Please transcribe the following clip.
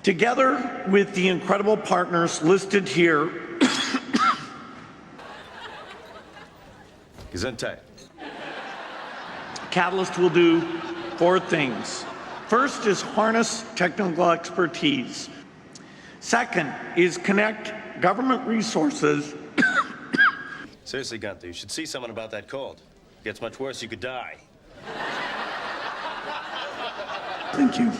Together with the incredible partners listed here, Gesundheit. Catalyst will do 4 things. First is harness technical expertise. Second is connect government resources. Seriously, Gunther, you should see someone about that cold. Gets much worse, you could die. Thank you.